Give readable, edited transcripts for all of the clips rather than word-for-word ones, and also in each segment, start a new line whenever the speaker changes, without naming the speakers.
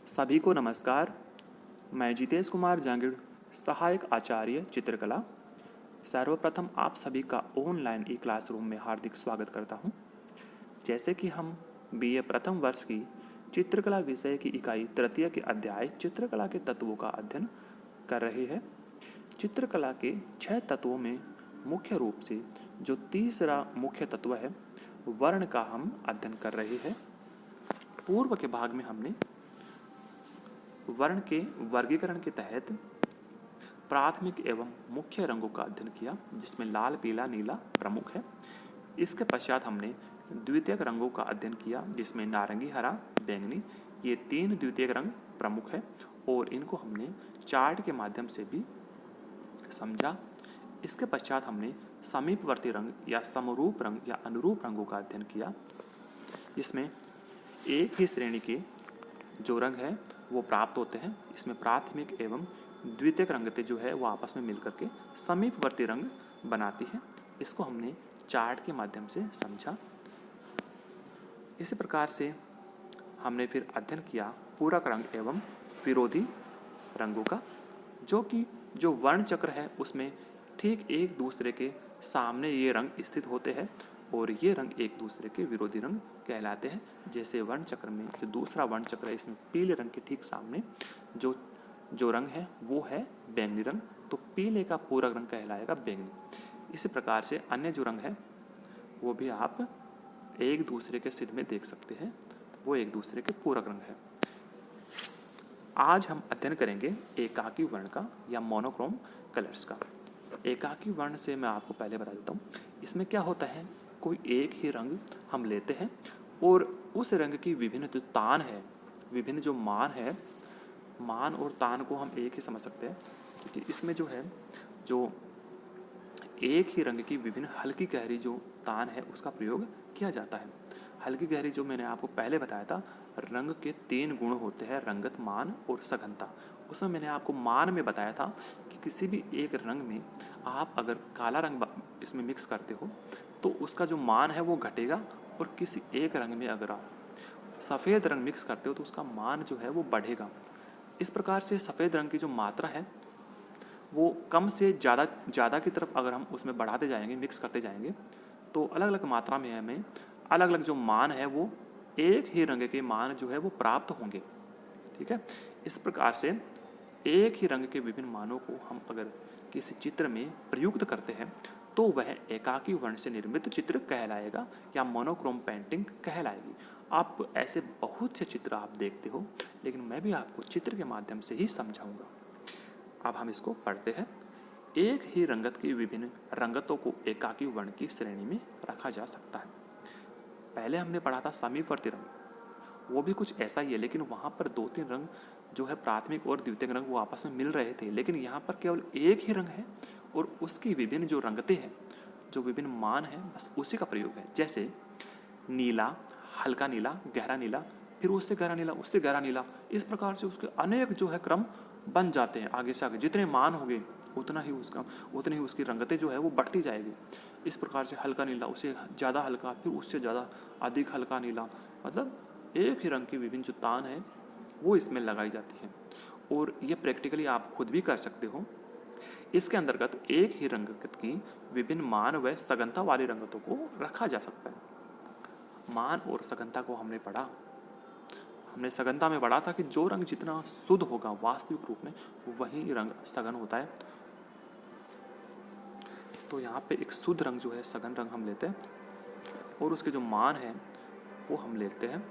सभी को नमस्कार। मैं जितेश कुमार जांगिड़, सहायक आचार्य चित्रकला। सर्वप्रथम आप सभी का ऑनलाइन ई क्लासरूम में हार्दिक स्वागत करता हूं। जैसे कि हम बीए प्रथम वर्ष की चित्रकला विषय की इकाई तृतीय के अध्याय चित्रकला के तत्वों का अध्ययन कर रहे हैं। चित्रकला के 6 तत्वों में मुख्य रूप से जो तीसरा मुख्य तत्व है वर्ण का हम अध्ययन कर रहे हैं। पूर्व के भाग में हमने वर्ण के वर्गीकरण के तहत प्राथमिक एवं मुख्य रंगों का अध्ययन किया, जिसमें लाल, पीला, नीला प्रमुख है। इसके पश्चात हमने द्वितीयक रंगों का अध्ययन किया, जिसमें नारंगी, हरा, बैंगनी, ये 3 द्वितीयक रंग प्रमुख है और इनको हमने चार्ट के माध्यम से भी समझा। इसके पश्चात हमने समीपवर्ती रंग या समरूप रंग या अनुरूप रंगों का अध्ययन किया, जिसमें एक ही श्रेणी के जो रंग है वो प्राप्त होते हैं। इसमें प्राथमिक एवं द्वितीयक रंगतें जो है वो आपस में मिलकर के समीपवर्ती रंग बनाती है। इसको हमने चार्ट के माध्यम से समझा। इसी प्रकार से हमने फिर अध्ययन किया पूरक रंग एवं विरोधी रंगों का, जो कि जो वर्ण चक्र है उसमें ठीक एक दूसरे के सामने ये रंग स्थित होते हैं और ये रंग एक दूसरे के विरोधी रंग कहलाते हैं। जैसे वर्ण चक्र में जो दूसरा वर्ण चक्र है, इसमें पीले रंग के ठीक सामने जो रंग है वो है बैंगनी रंग, तो पीले का पूरक रंग कहलाएगा बैंगनी। इसी प्रकार से अन्य जो रंग है वो भी आप एक दूसरे के सिद्ध में देख सकते हैं, वो एक दूसरे के पूरक रंग है। आज हम अध्ययन करेंगे एकाकी वर्ण का या मोनोक्रोम कलर्स का। एकाकी वर्ण से मैं आपको पहले बता देता हूँ, इसमें क्या होता है, कोई एक ही रंग हम लेते हैं और उस रंग की विभिन्न जो तान है, विभिन्न जो मान है, मान और तान को हम एक ही समझ सकते हैं, क्योंकि इसमें जो है जो एक ही रंग की विभिन्न हल्की गहरी जो तान है उसका प्रयोग किया जाता है। हल्की गहरी जो मैंने आपको पहले बताया था, रंग के 3 गुण होते हैं, रंगत, मान और सघनता। उसमें मैंने आपको मान में बताया था कि किसी भी एक रंग में आप अगर काला रंग इसमें मिक्स करते हो तो उसका जो मान है वो घटेगा, और किसी एक रंग में अगर आप सफ़ेद रंग मिक्स करते हो तो उसका मान जो है वो बढ़ेगा। इस प्रकार से सफ़ेद रंग की जो मात्रा है वो कम से ज़्यादा की तरफ अगर हम उसमें बढ़ाते जाएंगे, मिक्स करते जाएंगे, तो अलग अलग मात्रा में हमें अलग अलग जो मान है वो एक ही रंग के मान जो है वो प्राप्त होंगे। ठीक है, इस प्रकार से एक ही रंग के विभिन्न मानों को हम अगर किसी चित्र में प्रयुक्त करते हैं तो वह एकाकी वर्ण से निर्मित चित्र कहलाएगा या मोनोक्रोम पेंटिंग कहलाएगी। आप ऐसे बहुत से चित्र आप देखते हो, लेकिन मैं भी आपको चित्र के माध्यम से ही समझाऊंगा। अब हम इसको पढ़ते हैं। एक ही रंगत की विभिन्न रंगतों को एकाकी वर्ण की श्रेणी में रखा जा सकता है। पहले हमने पढ़ा था समीपवर्ती रंग, वो भी कुछ ऐसा ही है, लेकिन वहाँ पर 2-3 रंग जो है प्राथमिक और द्वितीयक रंग वो आपस में मिल रहे थे, लेकिन यहाँ पर केवल एक ही रंग है और उसकी विभिन्न जो रंगतें हैं, जो विभिन्न मान है, बस उसी का प्रयोग है। जैसे नीला, हल्का नीला, गहरा नीला, फिर उससे गहरा नीला, उससे गहरा नीला, इस प्रकार से उसके अनेक जो है क्रम बन जाते हैं। आगे से आगे जितने मान होंगे उतनी ही उसकी रंगतें जो है वो बढ़ती जाएगी। इस प्रकार से हल्का नीला, उससे ज़्यादा हल्का, फिर उससे ज़्यादा अधिक हल्का नीला, मतलब एक ही रंग की विभिन्न जो तान है वो इसमें लगाई जाती है। और ये प्रैक्टिकली आप खुद भी कर सकते हो। इसके अंतर्गत एक ही रंगत की विभिन्न मान व सघनता वाली रंगतों को रखा जा सकता है। मान और सघनता को हमने पढ़ा, हमने सघनता में पढ़ा था कि जो रंग जितना शुद्ध होगा वास्तविक रूप में वही रंग सघन होता है। तो यहाँ पे एक शुद्ध रंग जो है सघन रंग हम लेते हैं और उसके जो मान है वो हम लेते हैं।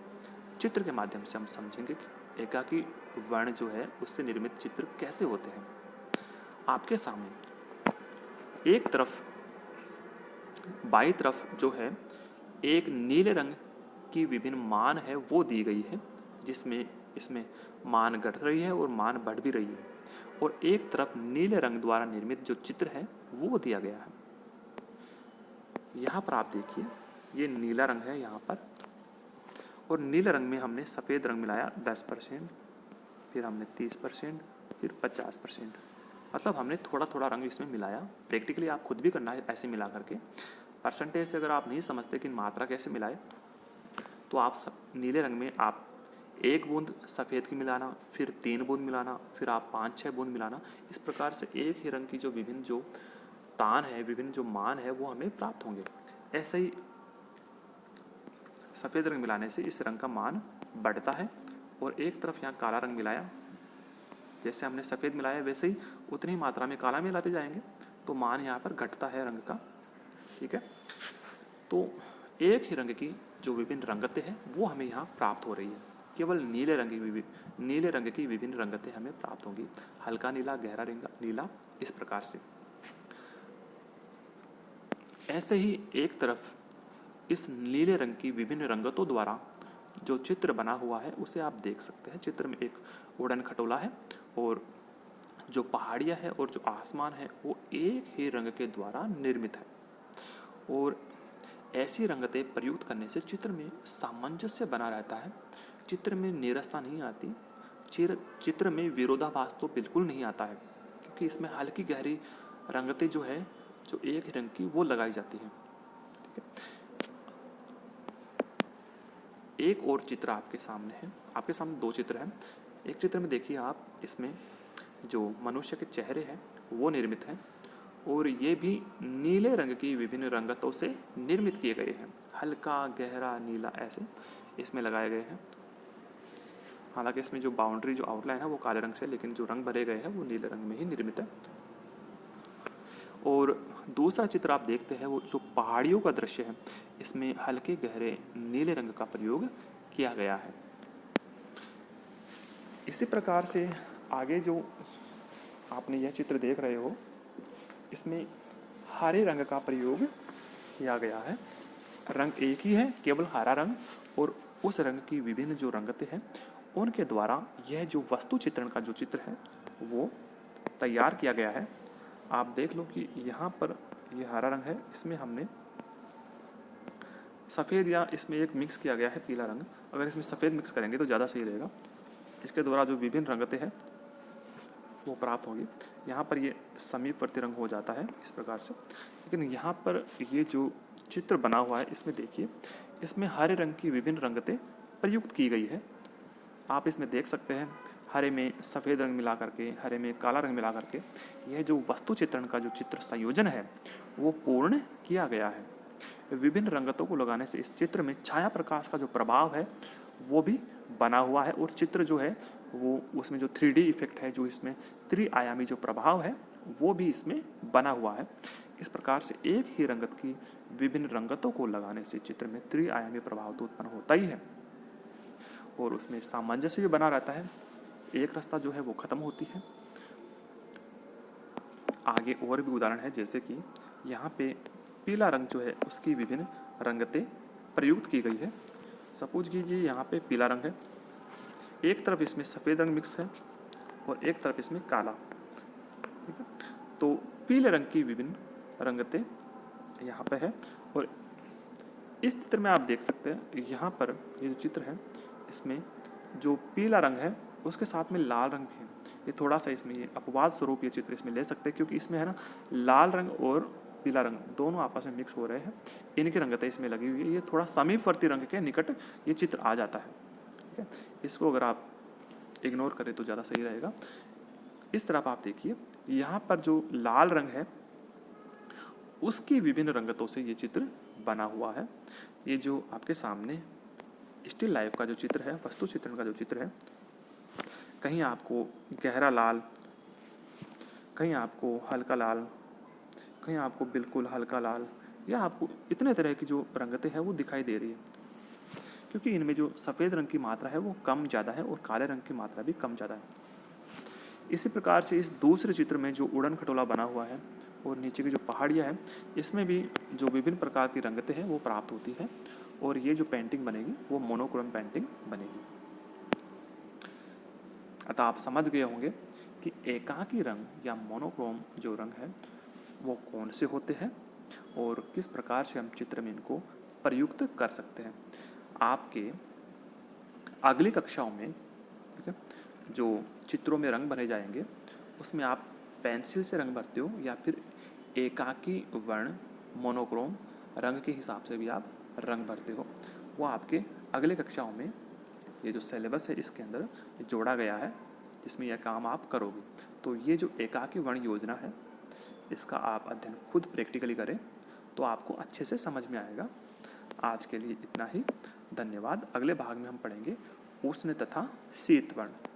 चित्र के माध्यम से हम समझेंगे कि एकाकी वर्ण जो है उससे निर्मित चित्र कैसे होते हैं। आपके सामने एक तरफ बाई तरफ जो है एक नीले रंग की विभिन्न मान है वो दी गई है, जिसमें इसमें मान घट रही है और मान बढ़ भी रही है, और एक तरफ नीले रंग द्वारा निर्मित जो चित्र है वो दिया गया है। यहाँ पर आप देखिए ये नीला रंग है यहाँ पर, और नीले रंग में हमने सफ़ेद रंग मिलाया 10%, फिर हमने 30%, फिर 50%, मतलब हमने थोड़ा थोड़ा रंग इसमें मिलाया। प्रैक्टिकली आप खुद भी करना है ऐसे मिला करके। परसेंटेज से अगर आप नहीं समझते कि मात्रा कैसे मिलाए, तो आप सब नीले रंग में आप 1 बूंद सफ़ेद की मिलाना, फिर 3 बूंद मिलाना, फिर आप 5-6 बूंद मिलाना। इस प्रकार से एक ही रंग की जो विभिन्न जो तान है, विभिन्न जो मान है, वो हमें प्राप्त होंगे। ऐसे ही सफ़ेद रंग मिलाने से इस रंग का मान बढ़ता है। और एक तरफ यहाँ काला रंग मिलाया, जैसे हमने सफ़ेद मिलाया वैसे ही उतनी ही मात्रा में काला मिलाते जाएंगे तो मान यहाँ पर घटता है रंग का। ठीक है, तो एक ही रंग की जो विभिन्न रंगतें हैं वो हमें यहाँ प्राप्त हो रही है। केवल नीले रंग की विभिन्न रंगतें हमें प्राप्त होंगी, हल्का नीला, गहरा नीला, इस प्रकार से। ऐसे ही एक तरफ इस नीले रंग की विभिन्न रंगतों द्वारा जो चित्र बना हुआ है उसे आप देख सकते हैं। चित्र में एक उड़न खटोला है और जो पहाड़ियाँ है और जो आसमान है वो एक ही रंग के द्वारा निर्मित है। और ऐसी रंगतें प्रयुक्त करने से चित्र में सामंजस्य बना रहता है, चित्र में नीरसता नहीं आती, चित्र में विरोधाभास तो बिल्कुल नहीं आता है, क्योंकि इसमें हल्की गहरी रंगतें जो है जो एक ही रंग की वो लगाई जाती है। ठीक है, एक और चित्र आपके सामने है, आपके सामने 2 चित्र हैं। एक चित्र में देखिए आप, इसमें जो मनुष्य के चेहरे हैं वो निर्मित हैं और ये भी नीले रंग की विभिन्न रंगतों से निर्मित किए गए हैं। हल्का, गहरा नीला ऐसे इसमें लगाए गए हैं। हालांकि इसमें जो बाउंड्री, जो आउटलाइन है वो काले रंग से, लेकिन जो रंग भरे गए हैं वो नीले रंग में ही निर्मित है। और दूसरा चित्र आप देखते हैं वो जो पहाड़ियों का दृश्य है, इसमें हल्के गहरे नीले रंग का प्रयोग किया गया है। इसी प्रकार से आगे जो आपने यह चित्र देख रहे हो, इसमें हरे रंग का प्रयोग किया गया है। रंग एक ही है, केवल हरा रंग, और उस रंग की विभिन्न जो रंगतें हैं उनके द्वारा यह जो वस्तु चित्रण का जो चित्र है वो तैयार किया गया है। आप देख लो कि यहाँ पर यह हरा रंग है, इसमें हमने सफ़ेद या इसमें एक मिक्स किया गया है पीला रंग। अगर इसमें सफ़ेद मिक्स करेंगे तो ज़्यादा सही रहेगा। इसके द्वारा जो विभिन्न रंगतें हैं वो प्राप्त होगी। यहाँ पर ये समीपवर्ती रंग हो जाता है इस प्रकार से, लेकिन यहाँ पर ये जो चित्र बना हुआ है इसमें देखिए, इसमें हरे रंग की विभिन्न रंगतें प्रयुक्त की गई है। आप इसमें देख सकते हैं, हरे में सफ़ेद रंग मिला करके, हरे में काला रंग मिला करके यह जो वस्तु चित्रण का जो चित्र संयोजन है वो पूर्ण किया गया है। विभिन्न रंगतों को लगाने से इस चित्र में छाया प्रकाश का जो प्रभाव है वो भी बना हुआ है, और चित्र जो है वो उसमें जो 3D इफेक्ट है, जो इसमें त्रिआयामी जो प्रभाव है वो भी इसमें बना हुआ है। इस प्रकार से एक ही रंगत की विभिन्न रंगतों को लगाने से चित्र में त्रिआयामी प्रभाव तो उत्पन्न होता ही है और उसमें सामंजस्य भी बना रहता है। एक रास्ता जो है वो खत्म होती है। आगे और भी उदाहरण है, जैसे कि यहाँ पे पीला रंग जो है उसकी विभिन्न रंगतें प्रयुक्त की गई है। सपोज कीजिए यहाँ पे पीला रंग है, एक तरफ इसमें सफ़ेद रंग मिक्स है और एक तरफ इसमें काला। ठीक है, तो पीले रंग की विभिन्न रंगतें यहाँ पे है। और इस चित्र में आप देख सकते हैं, यहाँ पर ये जो चित्र है इसमें जो पीला रंग है उसके साथ में लाल रंग भी है। ये थोड़ा सा इसमें ये अपवाद स्वरूप ये चित्र इसमें ले सकते हैं, क्योंकि इसमें है ना लाल रंग और पीला रंग दोनों आपस में मिक्स हो रहे हैं, इनकी रंगतें इसमें लगी हुई है। ये थोड़ा समीपवर्ती रंग के निकट ये चित्र आ जाता है। ठीक है, इसको अगर आप इग्नोर करें तो ज़्यादा सही रहेगा। इस तरफ आप देखिए, यहाँ पर जो लाल रंग है उसकी विभिन्न रंगतों से ये चित्र बना हुआ है। ये जो आपके सामने स्टिल लाइफ का जो चित्र है, वस्तु चित्रण का जो चित्र है, कहीं आपको गहरा लाल, कहीं आपको हल्का लाल, कहीं आपको बिल्कुल हल्का लाल, या आपको इतने तरह की जो रंगतें हैं वो दिखाई दे रही है, क्योंकि इनमें जो सफ़ेद रंग की मात्रा है वो कम ज़्यादा है और काले रंग की मात्रा भी कम ज़्यादा है। इसी प्रकार से इस दूसरे चित्र में जो उड़न खटोला बना हुआ है और नीचे की जो पहाड़ियाँ हैं, इसमें भी जो विभिन्न प्रकार की रंगतें हैं वो प्राप्त होती है, और ये जो पेंटिंग बनेगी वो मोनोक्रोम पेंटिंग बनेगी। अतः आप समझ गए होंगे कि एकाकी रंग या मोनोक्रोम जो रंग है वो कौन से होते हैं और किस प्रकार से हम चित्र में इनको प्रयुक्त कर सकते हैं। आपके अगली कक्षाओं में, ठीक है, जो चित्रों में रंग भरे जाएंगे उसमें आप पेंसिल से रंग भरते हो या फिर एकाकी वर्ण मोनोक्रोम रंग के हिसाब से भी आप रंग भरते हो, वो आपके अगले कक्षाओं में ये जो सिलेबस है इसके अंदर जोड़ा गया है, जिसमें यह काम आप करोगे। तो ये जो एकाकी वर्ण योजना है, इसका आप अध्ययन खुद प्रैक्टिकली करें तो आपको अच्छे से समझ में आएगा। आज के लिए इतना ही, धन्यवाद। अगले भाग में हम पढ़ेंगे उष्ण तथा शीत वर्ण।